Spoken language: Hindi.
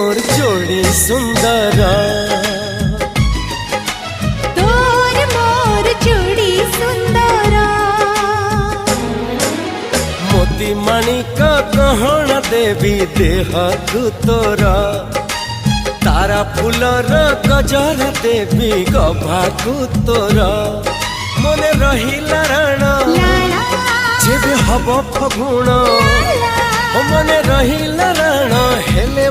मोर जोड़ी सुंदर तोर मोर जोड़ी सुंदर मोती माणिक गहना देवी देह तोर तारा फूलर गजरा देवी गभा तोर मने रहिला राण जेबे हब फगुण मने रहिला राण हेले